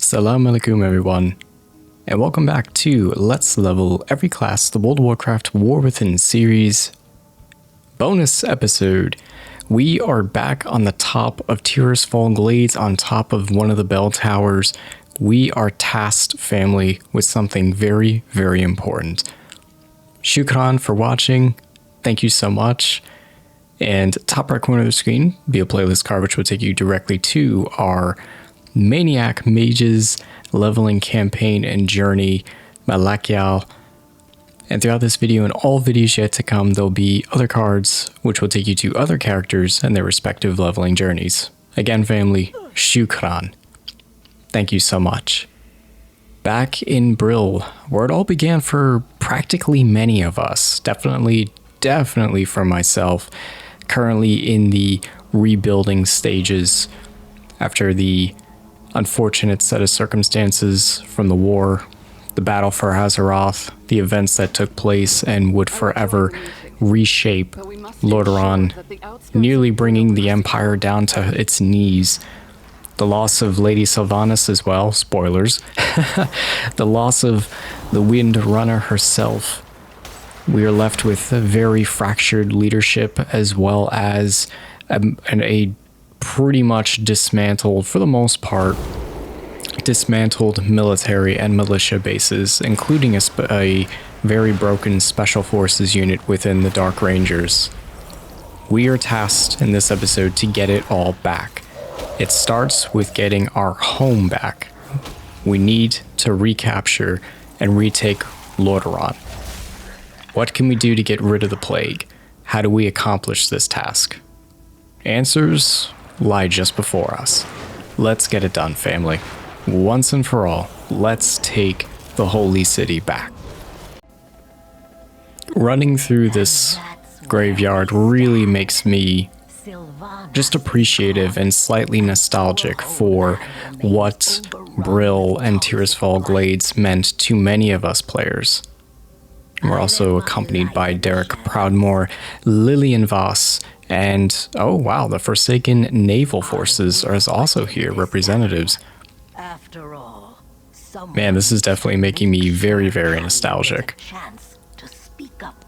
Assalamu alaikum everyone, and welcome back to Let's Level Every Class, the World of Warcraft War Within series bonus episode. We are back on the top of Tirisfall Glades, on top of one of the bell towers. We are tasked, family, with something very, very important. Shukran for watching. Thank you so much. And top right corner of the screen, be a playlist card which will take you directly to our Maniac Mages leveling campaign and journey, Malakial. And throughout this video and all videos yet to come, there'll be other cards which will take you to other characters and their respective leveling journeys. Again, family, shukran. Thank you so much. Back in Brill, where it all began for practically many of us, definitely for myself, currently in the rebuilding stages after the unfortunate set of circumstances from the war, the battle for Azeroth, the events that took place and would forever reshape Lordaeron, nearly bringing the Empire down to its knees. The loss of Lady Sylvanas as well, spoilers. The loss of the Wind Runner herself. We are left with a very fractured leadership, as well as a pretty much dismantled, for the most part, dismantled military and militia bases, including a very broken special forces unit within the Dark Rangers. We are tasked in this episode to get it all back. It starts with getting our home back. We need to recapture and retake Lordaeron. What can we do to get rid of the plague? How do we accomplish this task? Answers lie just before us. Let's get it done, family. Once and for all, let's take the holy city back. Running through this graveyard really makes me just appreciative and slightly nostalgic for what Brill and Tirisfall Glades meant to many of us players. We're also accompanied by Derek Proudmoore, Lillian Voss, and oh wow, the Forsaken Naval Forces are also here, representatives. Man, this is definitely making me very, very nostalgic.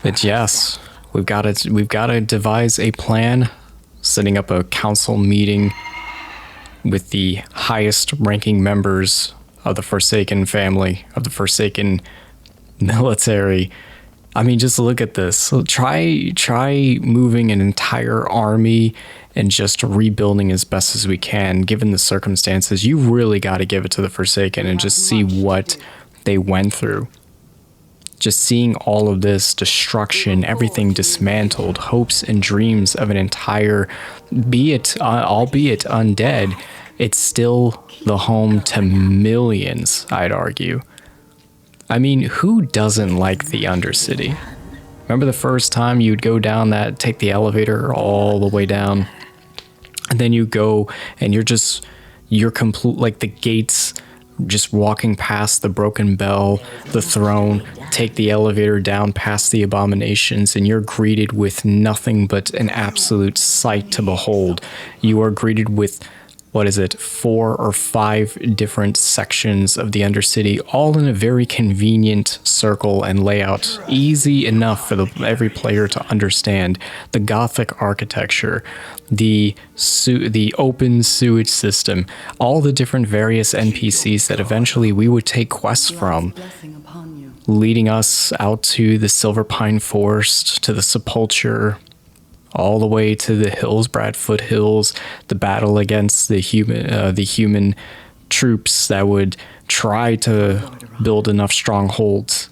But yes, we've got to devise a plan, setting up a council meeting with the highest ranking members of the Forsaken family, of the Forsaken military. I mean, just look at this. Try moving an entire army and just rebuilding as best as we can, given the circumstances. You really got to give it to the Forsaken and just see what they went through. Just seeing all of this destruction, everything dismantled, hopes and dreams of an entire, albeit undead, it's still the home to millions, I'd argue. I mean, who doesn't like the Undercity? Remember the first time you'd go down that, take the elevator all the way down, and then you go and you're complete, like the gates, just walking past the broken bell, the throne, take the elevator down past the abominations, and you're greeted with nothing but an absolute sight to behold. You are greeted with, 4 or 5 different sections of the Undercity, all in a very convenient circle and layout, easy enough for every player to understand. The Gothic architecture, the open sewage system, all the different various NPCs that eventually we would take quests from, leading us out to the Silverpine Forest, to the Sepulchre, all the way to the Hillsbrad foothills, the battle against the human troops that would try to build enough strongholds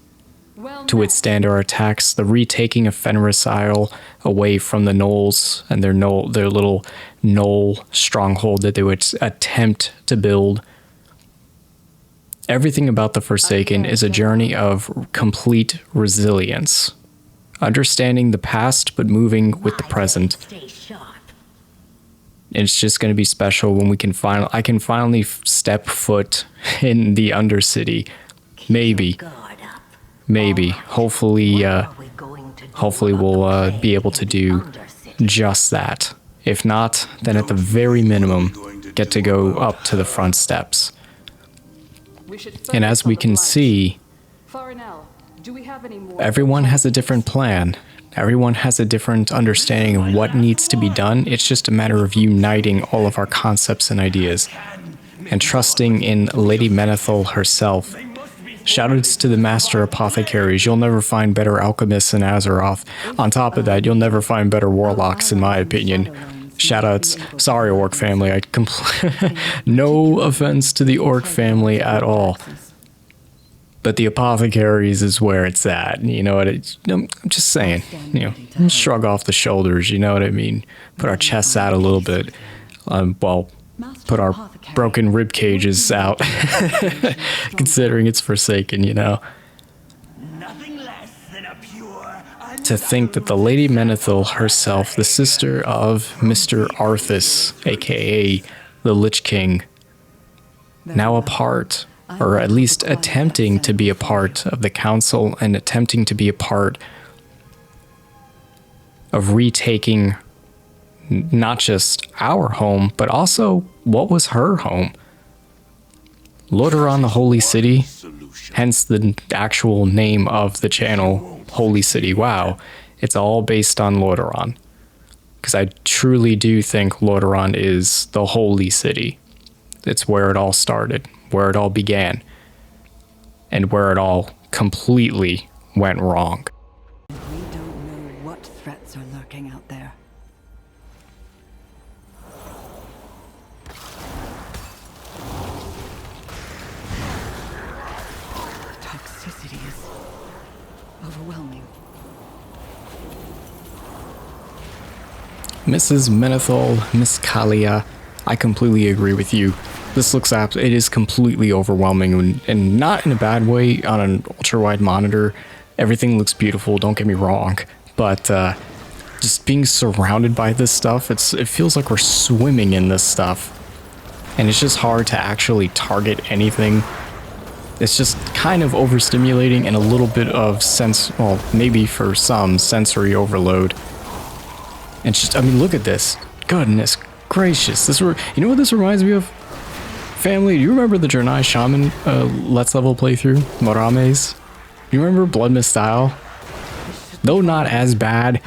to withstand our attacks, the retaking of Fenris Isle away from the gnolls and their little gnoll stronghold that they would attempt to build. Everything about the Forsaken is a journey of complete resilience. Understanding the past, but moving with the present. It's just going to be special when I can finally step foot in the Undercity. Maybe. Hopefully we'll be able to do just that. If not, then at the very minimum, get to go up to the front steps. And as we can see, everyone has a different plan. Everyone has a different understanding of what needs to be done. It's just a matter of uniting all of our concepts and ideas and trusting in Lady Menethil herself. Shoutouts to the Master Apothecaries. You'll never find better alchemists in Azeroth. On top of that, you'll never find better warlocks, in my opinion. Shoutouts. Sorry, Orc family. No offense to the Orc family at all. But the Apothecaries is where it's at. You know what? I'm just saying. You know, shrug off the shoulders. You know what I mean? Put our chests out a little bit. Well, put our broken rib cages out. Considering it's Forsaken, you know. To think that the Lady Menethil herself, the sister of Mr. Arthas, aka the Lich King, now a part, or at least attempting to be a part of the council and attempting to be a part of retaking not just our home, but also what was her home. Lordaeron, the Holy City, hence the actual name of the channel, Holy City. Wow, it's all based on Lordaeron. Because I truly do think Lordaeron is the Holy City. It's where it all started, where it all began, and where it all completely went wrong. We don't know what threats are lurking out there. Toxicity is overwhelming. Mrs. Menethil, Miss Kalia, I completely agree with you. This looks it is completely overwhelming and not in a bad way on an ultra-wide monitor. Everything looks beautiful, don't get me wrong, but just being surrounded by this stuff, it feels like we're swimming in this stuff. And it's just hard to actually target anything. It's just kind of overstimulating and a little bit of well, maybe for some, sensory overload. And just, I mean, look at this. Goodness gracious. You know what this reminds me of? Family, do you remember the Jernai Shaman Let's Level playthrough? Morames? You remember Blood Mist Isle? Though not as bad,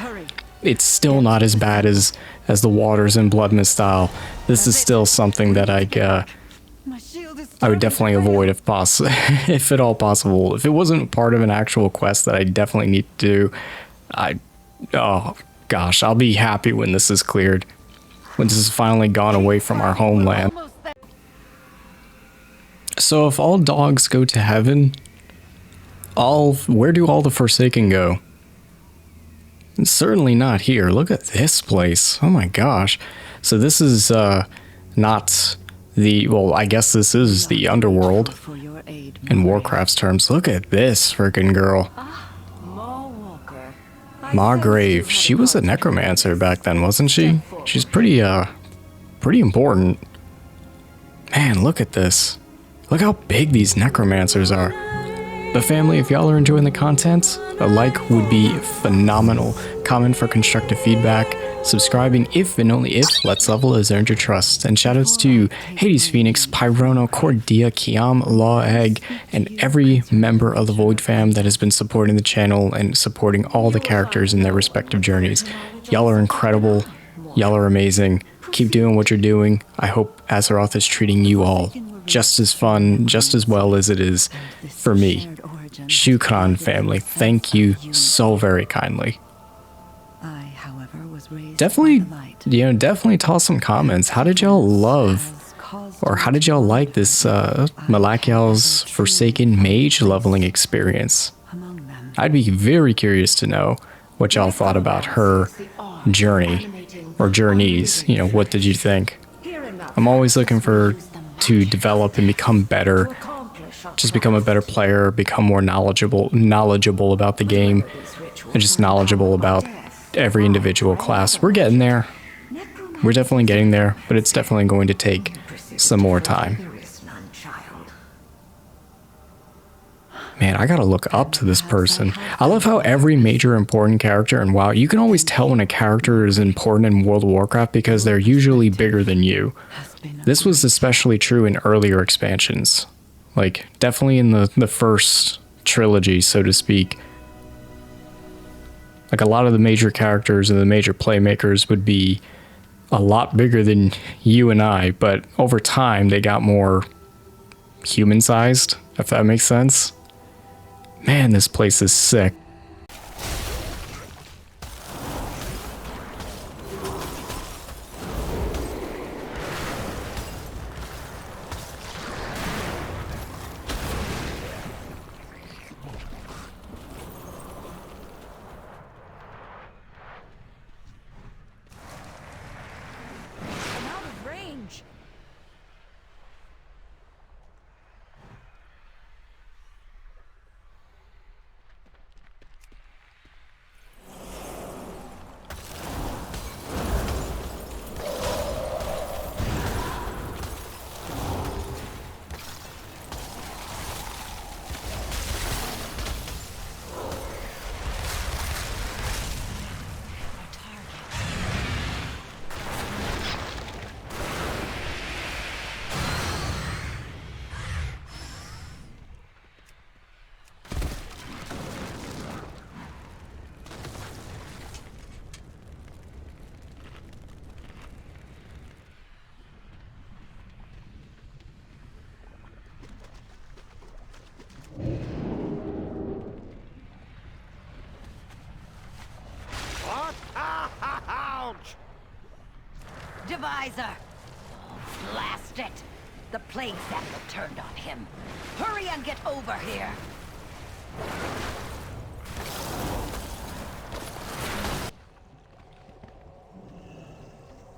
it's still not as bad as the waters in Blood Mist Isle. This is still something that I would definitely avoid if possible, if at all possible. If it wasn't part of an actual quest that I definitely need to do, oh gosh, I'll be happy when this is cleared. When this has finally gone away from our homeland. So if all dogs go to heaven, where do all the Forsaken go? Certainly not here. Look at this place. Oh my gosh. So this is not the, well, I guess this is the underworld in Warcraft's terms. Look at this freaking girl. Margrave. She was a necromancer back then, wasn't she? She's pretty important. Man, look at this. Look how big these necromancers are. But family, if y'all are enjoying the content, a like would be phenomenal. Comment for constructive feedback. Subscribing if and only if Let's Level has earned your trust. And shoutouts to Hades Phoenix, Pyrono, Cordia, Kiam, Law Egg, and every member of the Void fam that has been supporting the channel and supporting all the characters in their respective journeys. Y'all are incredible. Y'all are amazing. Keep doing what you're doing. I hope Azeroth is treating you all just as fun, just as well as it is for me. Shukran family, thank you so very kindly. Definitely, definitely toss some comments. How did y'all love, or how did y'all like this Malakiel's Forsaken Mage leveling experience? I'd be very curious to know what y'all thought about her journey, or journeys. What did you think? I'm always looking to develop and become better, just become a better player, become more knowledgeable about the game, and just knowledgeable about every individual class. We're getting there. We're definitely getting there, but it's definitely going to take some more time. Man, I gotta look up to this person. I love how every major important character in WoW, you can always tell when a character is important in World of Warcraft because they're usually bigger than you. This was especially true in earlier expansions, Like, definitely in the first trilogy, so to speak. Like, a lot of the major characters and the major playmakers would be a lot bigger than you and I, but over time they got more human-sized, if that makes sense. Man, this place is sick. I'm out of range. Ouch! Divisor! Oh, blast it! The plague sample turned on him. Hurry and get over here!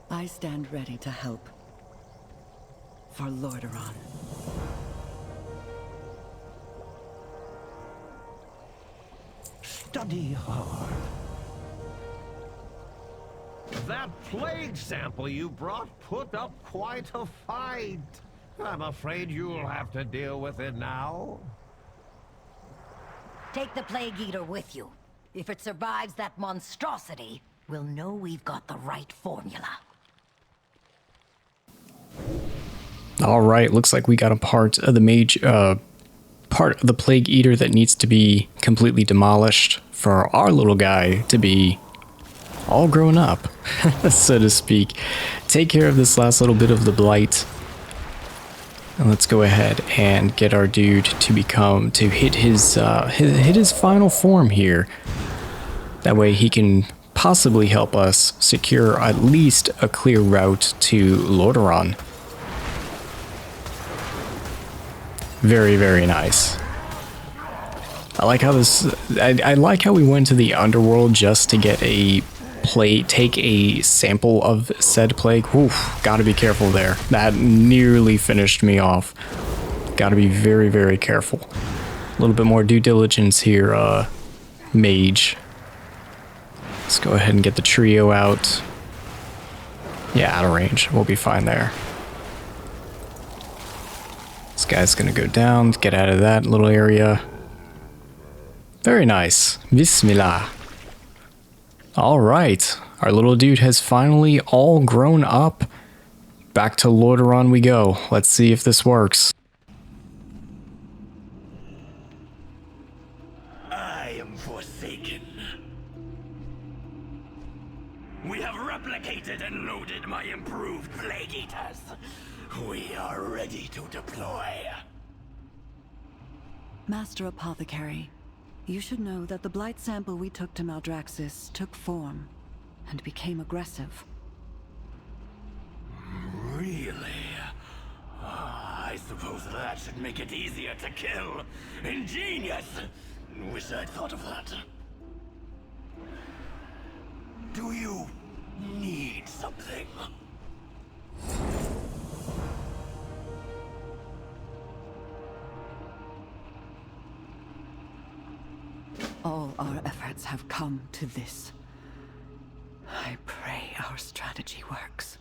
I stand ready to help. For Lordaeron. Study hard. That plague sample you brought put up quite a fight. I'm afraid you'll have to deal with it now. Take the Plague Eater with you. If it survives that monstrosity, we'll know we've got the right formula. All right, looks like we got a part of the Mage, part of the Plague Eater that needs to be completely demolished for our little guy to be all grown up, so to speak. Take care of this last little bit of the blight. And let's go ahead and get our dude to hit his final form here. That way he can possibly help us secure at least a clear route to Lordaeron. Very, very nice. I like how I like how we went to the underworld just to get take a sample of said plague. Oof, gotta be careful there. That nearly finished me off. Gotta be very, very careful. A little bit more due diligence here, Mage. Let's go ahead and get the trio out. Yeah, out of range. We'll be fine there. This guy's gonna go down, get out of that little area. Very nice. Bismillah. Alright, our little dude has finally all grown up. Back to Lordaeron we go. Let's see if this works. I am forsaken. We have replicated and loaded my improved Plague Eaters. We are ready to deploy. Master Apothecary, you should know that the blight sample we took to Maldraxxus took form and became aggressive. Really? I suppose that should make it easier to kill. Ingenious! Wish I'd thought of that. Do you need something? All our efforts have come to this. I pray our strategy works.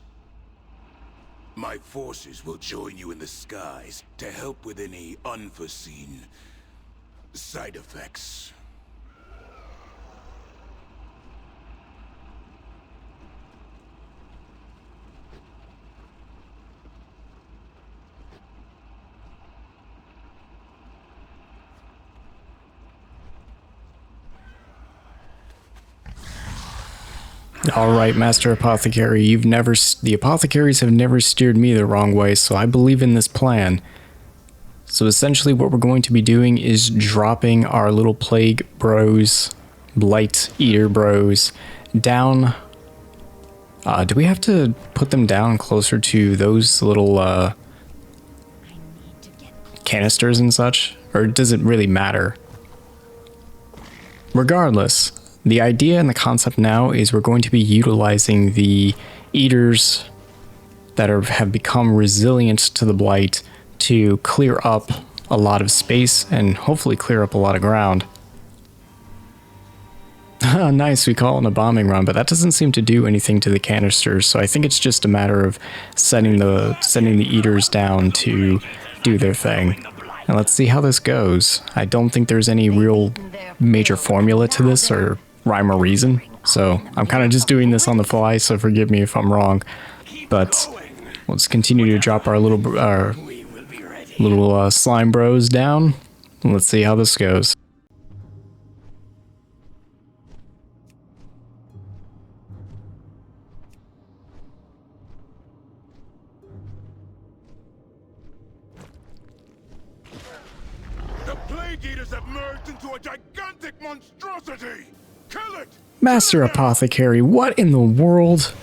My forces will join you in the skies to help with any unforeseen side effects. All right, Master Apothecary, the apothecaries have never steered me the wrong way, so I believe in this plan. So essentially what we're going to be doing is dropping our little plague bros, blight eater bros, down. Do we have to put them down closer to those little canisters and such? Or does it really matter? Regardless, the idea and the concept now is we're going to be utilizing the eaters that have become resilient to the blight to clear up a lot of space and hopefully clear up a lot of ground. Nice, we call it a bombing run, but that doesn't seem to do anything to the canisters, so I think it's just a matter of sending the eaters down to do their thing. And let's see how this goes. I don't think there's any real major formula to this or rhyme or reason, so I'm kind of just doing this on the fly, so forgive me if I'm wrong. But let's continue to drop our little slime bros down. Let's see how this goes. The Plague Eaters have merged into a gigantic monstrosity! Kill it! Master Apothecary, what in the world?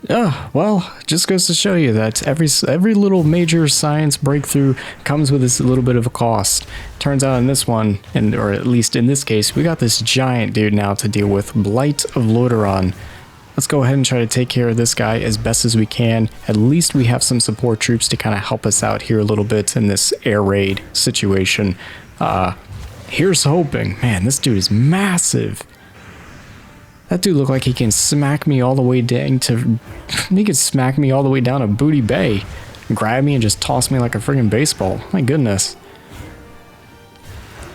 Well, just goes to show you that every little major science breakthrough comes with this little bit of a cost. Turns out in this one, or at least in this case, we got this giant dude now to deal with, Blight of Lordaeron. Let's go ahead and try to take care of this guy as best as we can. At least we have some support troops to kind of help us out here a little bit in this air raid situation. Here's hoping. Man, this dude is massive. That dude looked like he can smack me all the way down to... He could smack me all the way down to Booty Bay. Grab me and just toss me like a friggin' baseball. My goodness.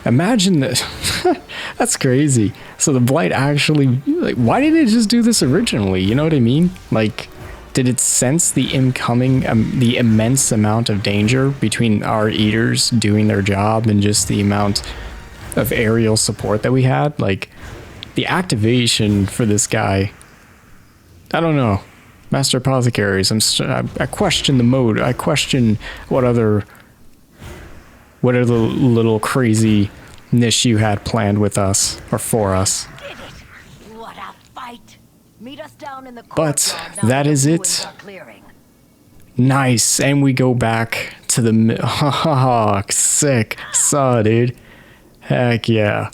Imagine this. That's crazy. So the Blight actually... Like, why didn't it just do this originally? You know what I mean? Like, did it sense the the immense amount of danger between our eaters doing their job and just the amount of aerial support that we had? Like... The activation for this guy, I don't know. Master Apothecaries, I question the mode. I question what other little crazy niche you had planned with us or for us. What a fight. Meet us down in the But that is it. Nice, and we go back to the sick saw, dude. Heck yeah.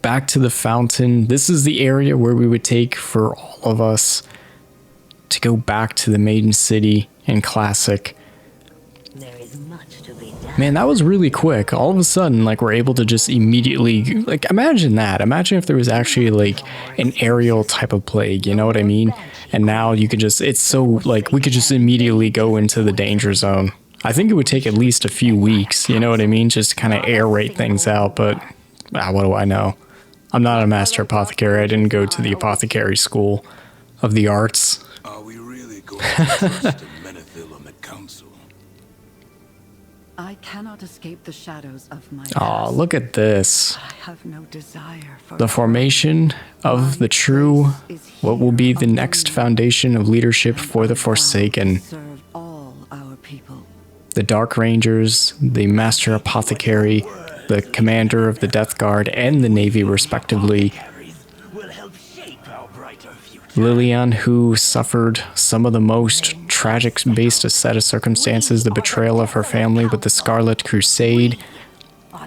Back to the fountain. This is the area where we would take for all of us to go back to the Maiden City in Classic. There is much to be done. Man, that was really quick. All of a sudden, like, we're able to just immediately, like, imagine that. Imagine if there was actually, like, an aerial type of plague, you know what I mean? And now you could just, it's so, like, we could just immediately go into the danger zone. I think it would take at least a few weeks, you know what I mean? Just to kind of air raid things out, but what do I know? I'm not a master apothecary. I didn't go to the apothecary school of the arts. Are we really going to trust a Menethil on the council? I cannot escape the shadows of my Aw, past. look at this. I have no desire for The formation of the true, what will be the next foundation of leadership for the Forsaken. serve all our people. The Dark Rangers, the Master Apothecary, the Commander of the Death Guard, and the Navy, respectively. Will help shape our brighter future. Lillian, who suffered some of the most tragic based set of circumstances, the betrayal of her family with the Scarlet Crusade,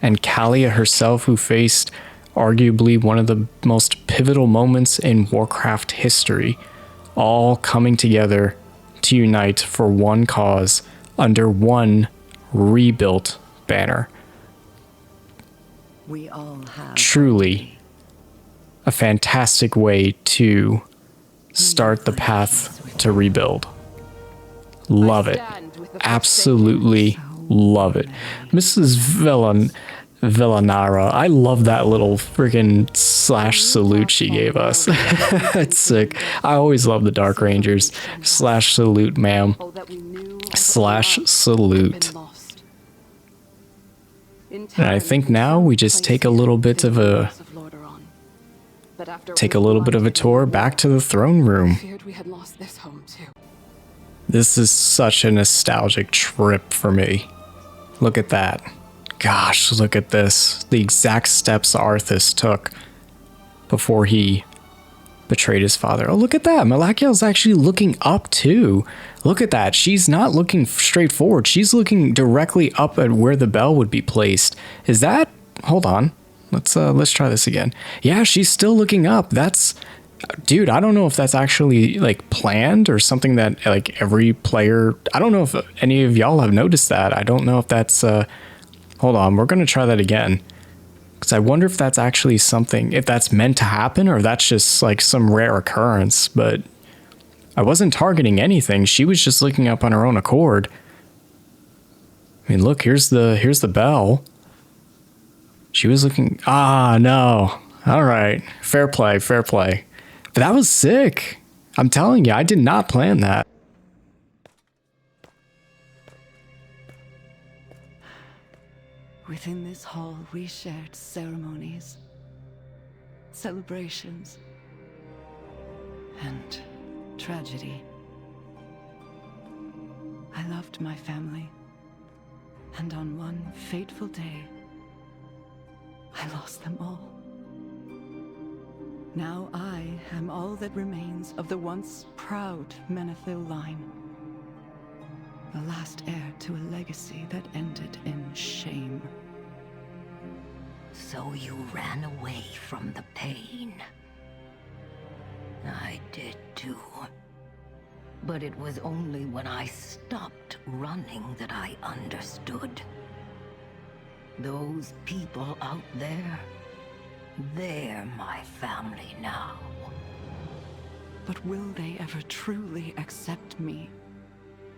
and Kalia herself, who faced arguably one of the most pivotal moments in Warcraft history, all coming together to unite for one cause under one rebuilt banner. We all have Truly a fantastic way to start the path to rebuild. Love it. Absolutely love it. Mrs. Villanara, I love that little freaking slash salute she gave us. It's sick. I always love the Dark Rangers. Slash salute, ma'am. Slash salute. And I think now we just take a little bit of a But after take a little bit of a tour back to the throne room. feared we had lost this home too. This is such a nostalgic trip for me. Look at that. Gosh, look at this. The exact steps Arthas took before he betrayed his father. Oh, look at that. Malachiel's actually looking up too. Look at that. She's not looking straight forward. She's looking directly up at where the bell would be placed. Is that... Hold on. Let's try this again. Yeah, she's still looking up. That's... Dude, I don't know if that's actually like planned or something that like every player... I don't know if any of y'all have noticed that. I don't know if that's... Hold on, we're going to try that again. Because I wonder if that's actually something, if that's meant to happen or that's just like some rare occurrence. But I wasn't targeting anything. She was just looking up on her own accord. I mean, look, here's the bell. She was looking... Ah, no. All right. Fair play, fair play. But that was sick. I'm telling you, I did not plan that. Within this hall, we shared ceremonies, celebrations, and tragedy. I loved my family, and on one fateful day, I lost them all. Now I am all that remains of the once proud Menethil line. The last heir to a legacy that ended in shame. So you ran away from the pain. I did too. But it was only when I stopped running that I understood. Those people out there, they're my family now. But will they ever truly accept me?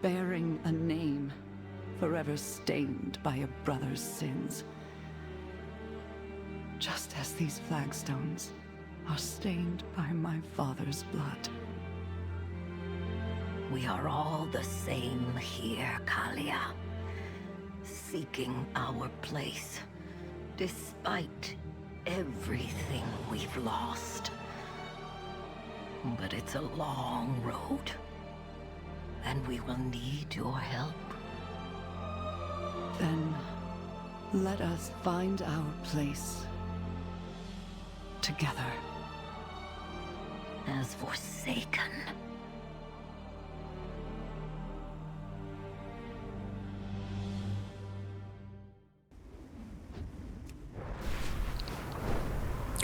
Bearing a name, forever stained by a brother's sins. Just as these flagstones are stained by my father's blood. We are all the same here, Kalia. Seeking our place, despite everything we've lost. But it's a long road. And we will need your help. Then, let us find our place. Together. As Forsaken.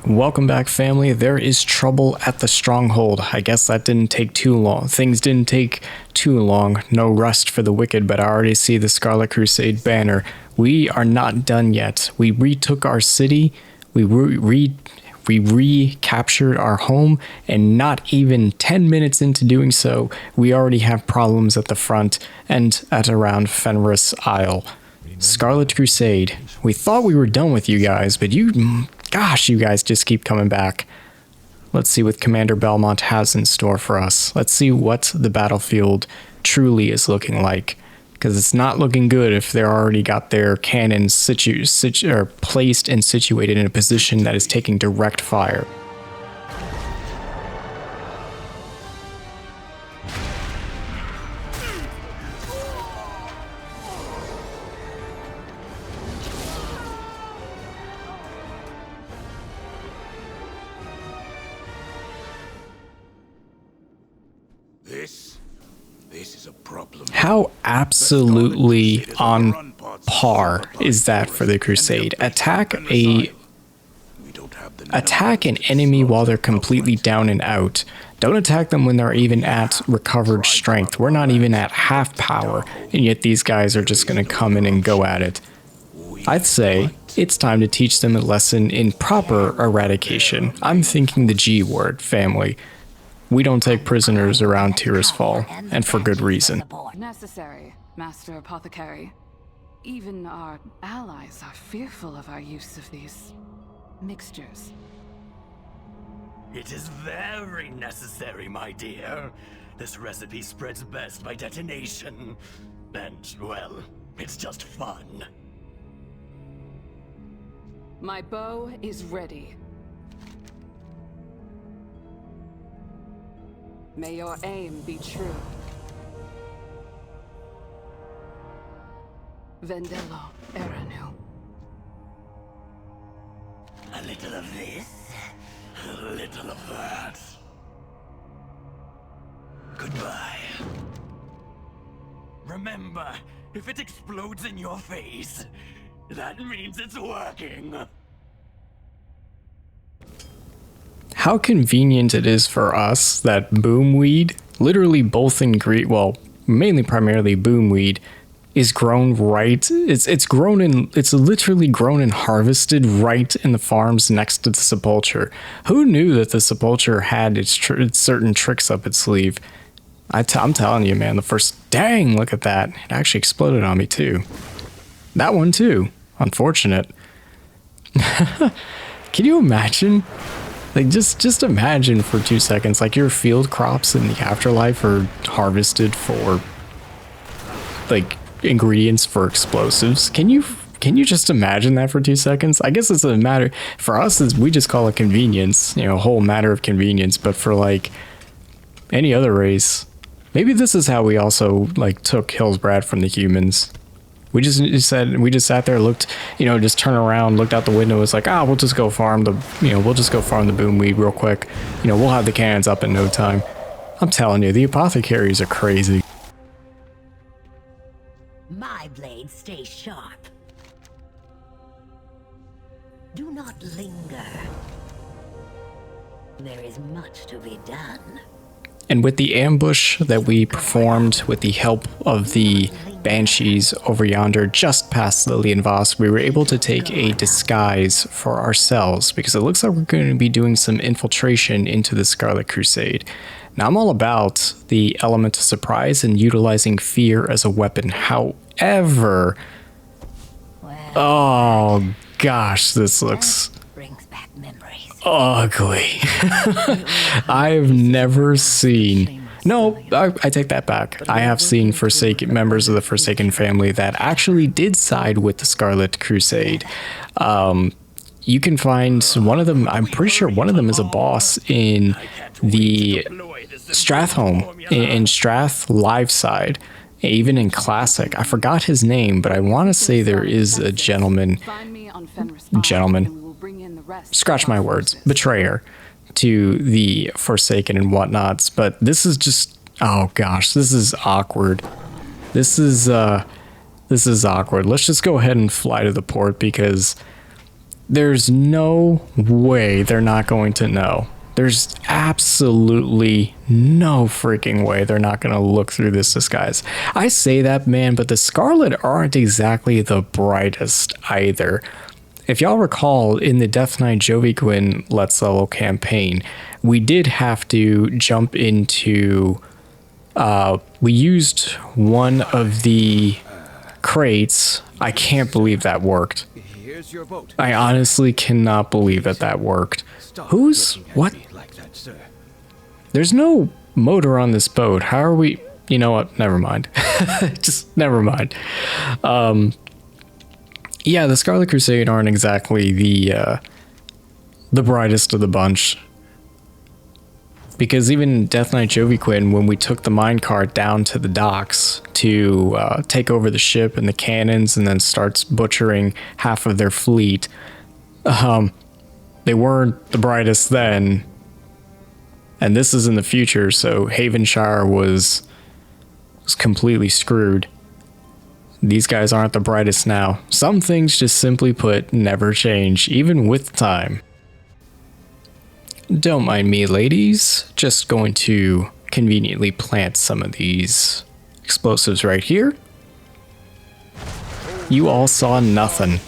Welcome back, family. There is trouble at the stronghold. I guess that didn't take too long. Things didn't take too long. No rest for the wicked, but I already see the Scarlet Crusade banner. We are not done yet. We retook our city. We recaptured our home, and not even 10 minutes into doing so, we already have problems at the front and at around Fenris Isle. Scarlet Crusade. We thought we were done with you guys, but gosh, you guys just keep coming back. Let's see what Commander Belmont has in store for us. Let's see what the battlefield truly is looking like. Because it's not looking good if they're already got their cannons placed and situated in a position that is taking direct fire. This is a problem. How absolutely on par is that for the Crusade? Attack an enemy while they're completely down and out. Don't attack them when they're even at recovered strength. We're not even at half power, and yet these guys are just going to come in and go at it. I'd say it's time to teach them a lesson in proper eradication. I'm thinking the G word, family. We don't take prisoners around Tirisfall, and for good reason. Necessary, Master Apothecary. Even our allies are fearful of our use of these mixtures. It is very necessary, my dear. This recipe spreads best by detonation. And, well, it's just fun. My bow is ready. May your aim be true. Vendello Eranu. A little of this, a little of that. Goodbye. Remember, if it explodes in your face, that means it's working. How convenient it is for us that boomweed, literally both well, mainly primarily boomweed, is grown right. It's literally grown and harvested right in the farms next to the sepulcher. Who knew that the sepulcher had its certain tricks up its sleeve? I'm telling you, man, the first, dang, look at that. It actually exploded on me too. That one too. Unfortunate. Can you imagine? Like, just imagine for 2 seconds, like, your field crops in the afterlife are harvested for, like, ingredients for explosives. Can you just imagine that for 2 seconds? I guess it's a matter, for us, is we just call it convenience, you know, a whole matter of convenience, but for, like, any other race, maybe this is how we also, like, took Hillsbrad from the humans. We just sat there, looked, you know, just turned around, looked out the window, was like, we'll just go farm the boomweed real quick. You know, we'll have the cannons up in no time. I'm telling you, the apothecaries are crazy. My blades stay sharp. Do not linger. There is much to be done. And with the ambush that we performed with the help of the Banshees over yonder just past Lillian Voss, we were able to take a disguise for ourselves because it looks like we're going to be doing some infiltration into the Scarlet Crusade. Now, I'm all about the element of surprise and utilizing fear as a weapon. However, oh gosh, this looks ugly. I've never seen... No, I take that back. I have seen members of the Forsaken family that actually did side with the Scarlet Crusade. You can find one of them, I'm pretty sure one of them is a boss in the Strathhome, in Strath live side, even in Classic. I forgot his name, but I want to say there is a gentleman, scratch my words, betrayer to the Forsaken and whatnots, but this is just, oh gosh, this is awkward. This is awkward. Let's just go ahead and fly to the port because there's no way they're not going to know. There's absolutely no freaking way they're not going to look through this disguise. I say that, man, but the Scarlet aren't exactly the brightest either. If y'all recall, in the Death Knight Joviquin Let's Level campaign, we did have to jump into... we used one of the crates. I can't believe that worked. I honestly cannot believe that worked. What? There's no motor on this boat. How are we... You know what? Never mind. Just never mind. Yeah, the Scarlet Crusade aren't exactly the brightest of the bunch. Because even in Death Knight Joviquin, when we took the minecart down to the docks to take over the ship and the cannons and then starts butchering half of their fleet, they weren't the brightest then. And this is in the future, so Havenshire was completely screwed. These guys aren't the brightest now. Some things, just simply put, never change, even with time. Don't mind me, ladies. Just going to conveniently plant some of these explosives right here. You all saw nothing.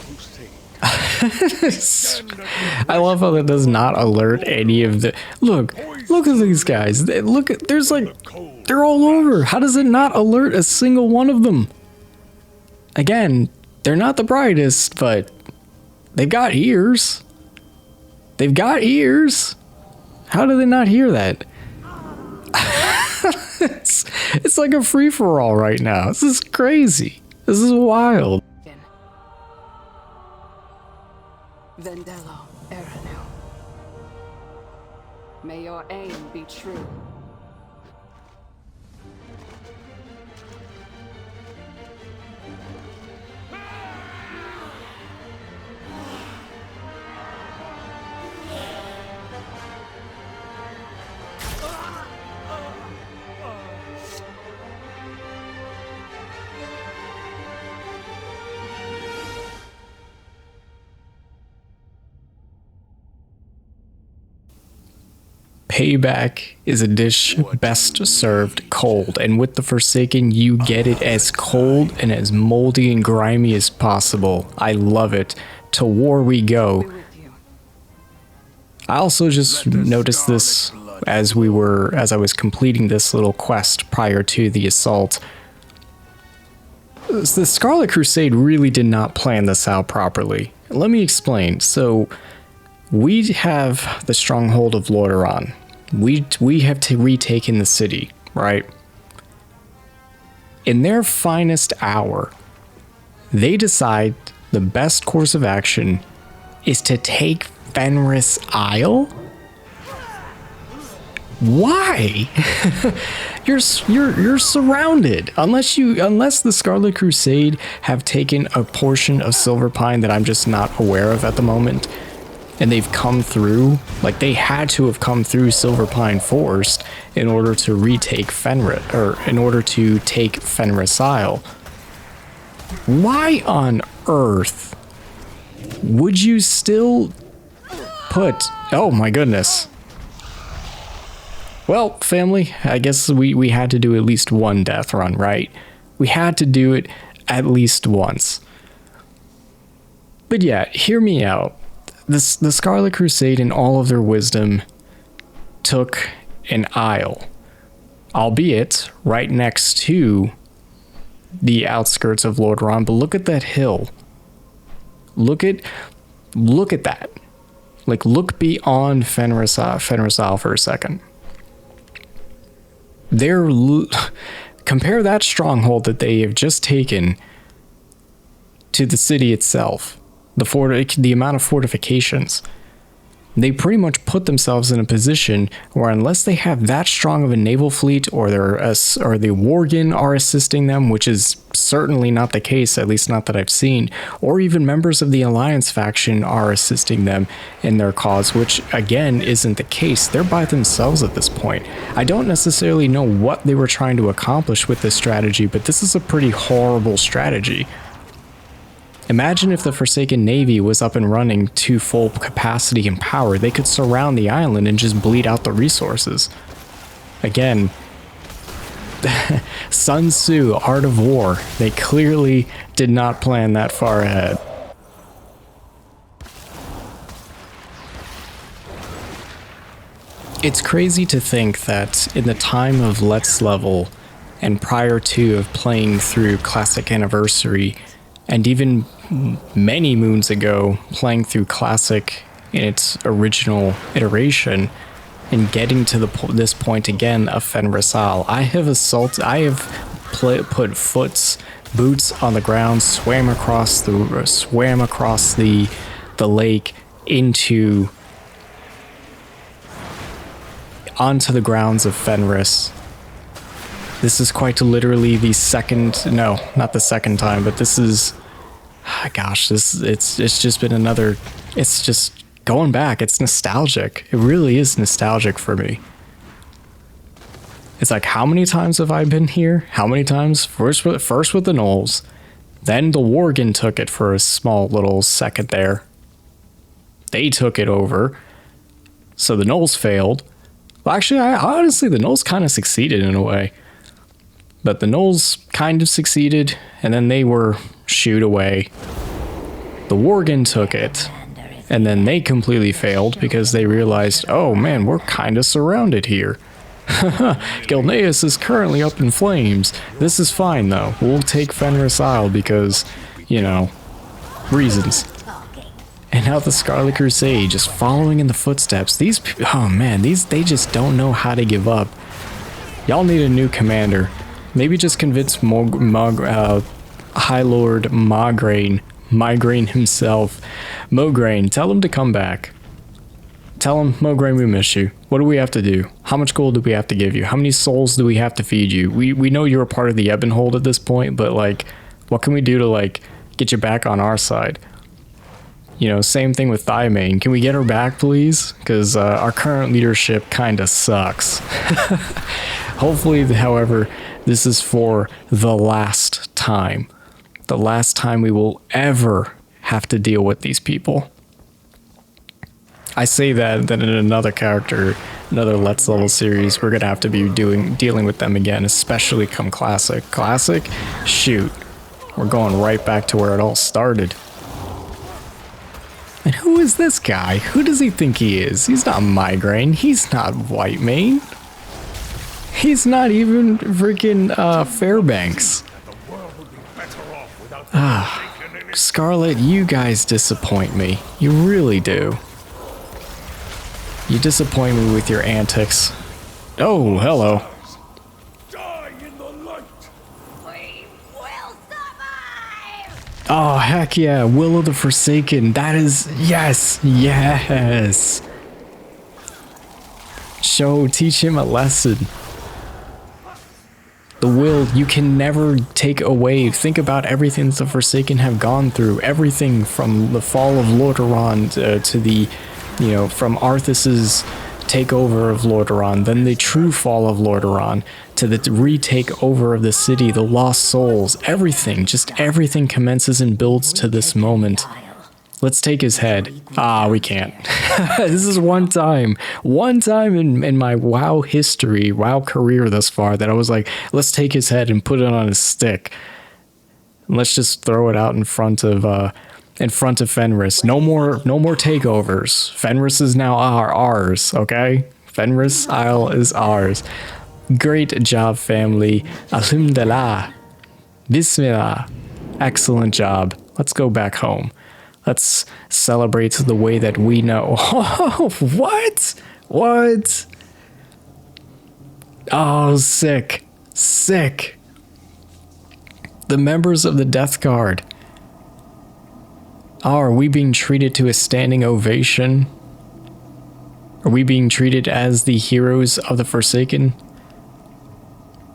I love how that does not alert any of the... Look at these guys. There's like... They're all over. How does it not alert a single one of them? Again, they're not the brightest, but they've got ears. They've got ears. How do they not hear that? It's like a free-for-all right now. This is crazy. This is wild. Vendello Eranu. May your aim be true. payback is a dish best served cold, and with the Forsaken, you get it as cold and as moldy and grimy as possible. I love it. To war we go. I also just noticed this as I was completing this little quest prior to the assault. The Scarlet Crusade really did not plan this out properly. Let me explain. So, we have the stronghold of Lordaeron. We have retaken the city, right? In their finest hour, they decide the best course of action is to take Fenris Isle? Why? You're surrounded. Unless the Scarlet Crusade have taken a portion of Silverpine that I'm just not aware of at the moment, and they've come through, like they had to have come through Silverpine Forest in order to retake Fenris, or in order to take Fenris Isle. Why on earth would you still put... Oh my goodness. Well, family, I guess we had to do at least one death run, right? We had to do it at least once. But yeah, hear me out. The Scarlet Crusade, in all of their wisdom, took an isle, albeit right next to the outskirts of Lordaeron. But look at that hill. Look at that. Like, look beyond Fenris Isle for a second. Compare that stronghold that they have just taken to the city itself. The amount of fortifications. They pretty much put themselves in a position where, unless they have that strong of a naval fleet, or the Worgen are assisting them, which is certainly not the case, at least not that I've seen, or even members of the Alliance faction are assisting them in their cause, which again isn't the case. They're by themselves at this point. I don't necessarily know what they were trying to accomplish with this strategy, but this is a pretty horrible strategy. Imagine if the Forsaken Navy was up and running to full capacity and power. They could surround the island and just bleed out the resources. Again, Sun Tzu, Art of War. They clearly did not plan that far ahead. It's crazy to think that in the time of Let's Level, and prior to of playing through Classic Anniversary, and even many moons ago playing through Classic in its original iteration, and getting to this point again of Fenris Isle, I have put boots on the ground, swam across the lake onto the grounds of Fenris. This is quite literally the second, no, not the second time, but this is, gosh, it's just been another, it's just going back. It's nostalgic. It really is nostalgic for me. It's like, how many times have I been here? How many times? First with the Gnolls, then the Worgen took it for a small little second there. They took it over, so the Gnolls failed. Well, actually, honestly, the Gnolls kind of succeeded in a way. But the Gnolls kind of succeeded, and then they were shooed away. The Worgen took it, and then they completely failed because they realized, oh man, we're kind of surrounded here. Gilneas is currently up in flames. This is fine though. We'll take Fenris Isle because, you know, reasons. And now the Scarlet Crusade just following in the footsteps. These, oh man, they just don't know how to give up. Y'all need a new commander. Maybe just convince High Lord Migraine himself. Mograine, tell him to come back. Tell him, Mograine, we miss you. What do we have to do? How much gold do we have to give you? How many souls do we have to feed you? We know you're a part of the Ebonhold at this point, but like, what can we do to like get you back on our side? You know, same thing with Thymane. Can we get her back, please? Because our current leadership kind of sucks. Hopefully, however, this is for the last time. The last time we will ever have to deal with these people. I say that in another character another Let's Level series, we're gonna have to be dealing with them again, especially come Classic. Classic? Shoot. We're going right back to where it all started. And who is this guy? Who does he think he is? He's not Migraine. He's not White Mane. He's not even freaking Fairbanks. Scarlet, you guys disappoint me. You really do. You disappoint me with your antics. Oh, hello. Die in the light. We will survive! Oh, heck yeah. Will of the Forsaken. That is... Yes. Yes. Teach him a lesson. The will, you can never take away. Think about everything the Forsaken have gone through. Everything from the fall of Lordaeron to the, you know, from Arthas's takeover of Lordaeron, then the true fall of Lordaeron, to the retake over of the city, the lost souls, everything, just everything commences and builds to this moment. Let's take his head. Ah, we can't. This is one time in my WoW history, WoW career thus far, that I was like, let's take his head and put it on a stick. And let's just throw it out in front of Fenris. No more takeovers. Fenris is now ours, okay? Fenris Isle is ours. Great job, family. Alhamdulillah. Bismillah. Excellent job. Let's go back home. Let's celebrate the way that we know. Oh, what? What? Oh, sick. Sick. The members of the Death Guard. Oh, are we being treated to a standing ovation? Are we being treated as the heroes of the Forsaken?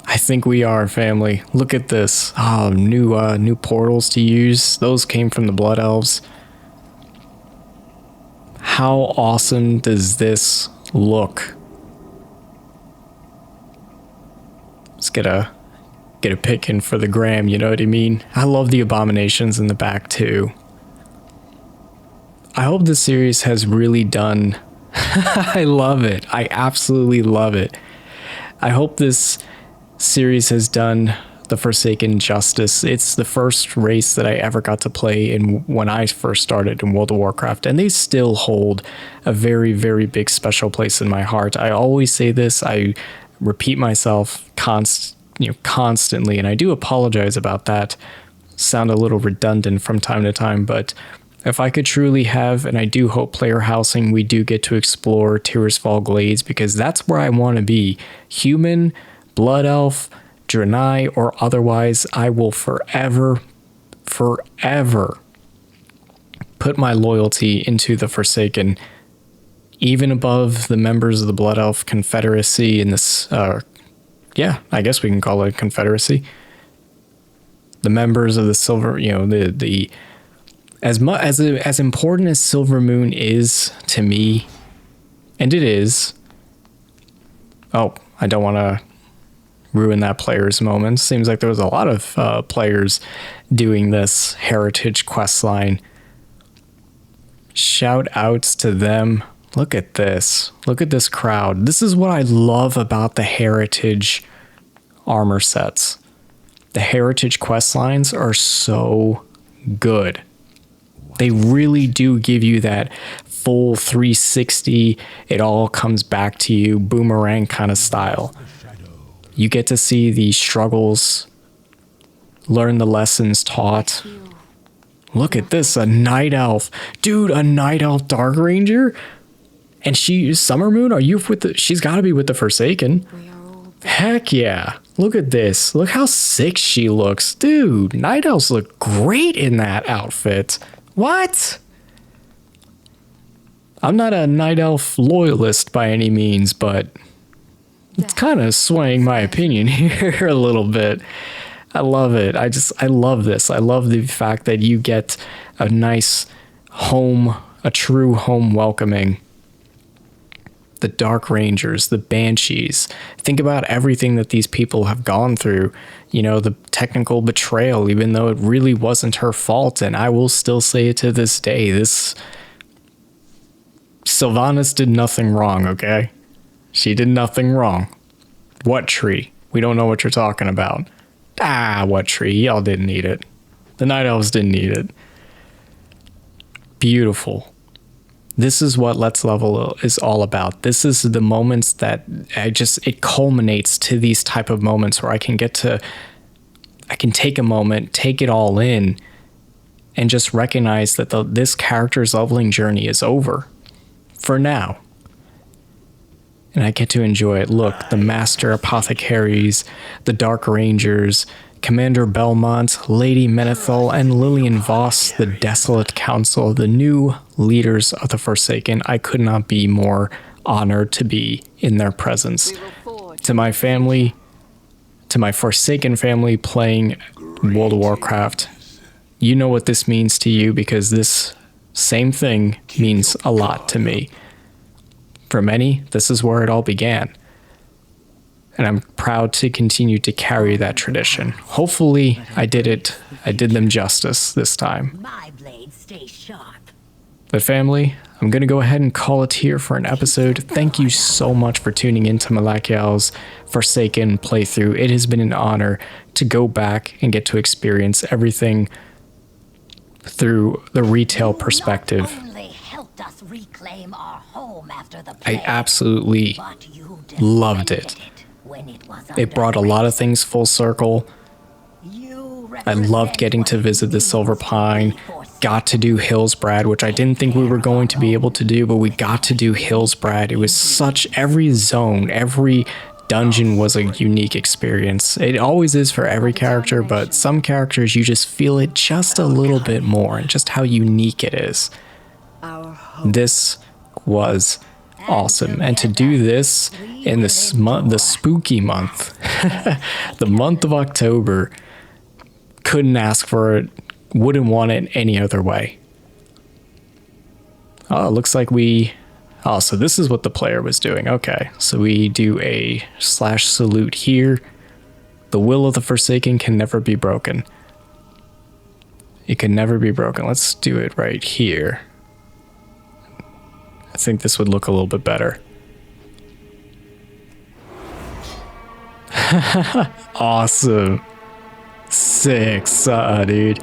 I think we are, family. Look at this. Oh, new portals to use. Those came from the Blood Elves. How awesome does this look? Let's get a pic in for the gram, you know what I mean? I love the abominations in the back too. I hope this series has really done... I love it. I absolutely love it. I hope this series has done the Forsaken justice. It's the first race that I ever got to play in when I first started in World of Warcraft, and they still hold a very, very big special place in my heart. I always say this, I repeat myself constantly, and I do apologize about that. Sound a little redundant from time to time, but if I could truly have, and I do hope player housing, we do get to explore Tirisfall Glades, because that's where I want to be. Human, Blood Elf, Draenei, or otherwise, I will forever put my loyalty into the Forsaken, even above the members of the Blood Elf Confederacy in this, yeah, I guess we can call it a confederacy. The members of the Silver, you know, the as important as Silver Moon is to me, and it is. Oh, I don't want to ruin that player's moment. Seems like there was a lot of players doing this heritage quest line. Shout outs to them. Look at this. Look at this crowd. This is what I love about the heritage armor sets. The heritage quest lines are so good. They really do give you that full 360, it all comes back to you, boomerang kind of style. You get to see the struggles, learn the lessons taught. Look at this, a Night Elf. Dude, a Night Elf Dark Ranger? And Summer Moon, are you with the... She's got to be with the Forsaken. Heck yeah. Look at this. Look how sick she looks. Dude, Night Elves look great in that outfit. What? I'm not a Night Elf loyalist by any means, but it's kind of swaying my opinion here a little bit. I love it. I love this. I love the fact that you get a nice home, a true home welcoming. The Dark Rangers, the Banshees. Think about everything that these people have gone through. You know, the technical betrayal, even though it really wasn't her fault. And I will still say it to this day. Sylvanas did nothing wrong, okay? She did nothing wrong. What tree? We don't know what you're talking about. Ah, what tree? Y'all didn't need it. The Night Elves didn't need it. Beautiful. This is what Let's Level is all about. This is the moments that it culminates to these type of moments where I can take a moment, take it all in, and just recognize that this character's leveling journey is over. For now. And I get to enjoy it. Look, the Master Apothecaries, the Dark Rangers, Commander Belmont, Lady Menethil, and Lillian Voss, the Desolate Council, the new leaders of the Forsaken. I could not be more honored to be in their presence. To my family, to my Forsaken family playing World of Warcraft, you know what this means to you, because this same thing means a lot to me. For many, this is where it all began. And I'm proud to continue to carry that tradition. Hopefully, I did them justice this time. My blades stay sharp. But family, I'm going to go ahead and call it here for an episode. Thank you so much for tuning in to Malachiel's Forsaken playthrough. It has been an honor to go back and get to experience everything through the retail perspective. Reclaim our home after the I absolutely loved it. It brought a lot of things full circle. I loved getting to visit the Silver Pine, got to do Hillsbrad, which I didn't think we were going to be able to do, but we got to do Hillsbrad. It was every zone, every dungeon was a unique experience. It always is for every character, but some characters you just feel it just a little bit more, and just how unique it is. This was awesome, and to do this in the spooky month, the month of October, couldn't ask for it, wouldn't want it any other way. Oh, it looks like so this is what the player was doing. Okay, so we do a /salute here. The will of the Forsaken can never be broken. It can never be broken. Let's do it right here. I think this would look a little bit better. Awesome. Sick, dude.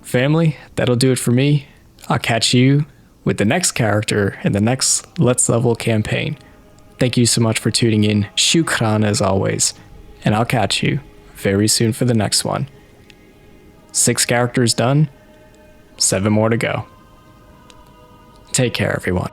Family, that'll do it for me. I'll catch you with the next character in the next Let's Level campaign. Thank you so much for tuning in. Shukran as always. And I'll catch you very soon for the next one. 6 characters done, 7 more to go. Take care, everyone.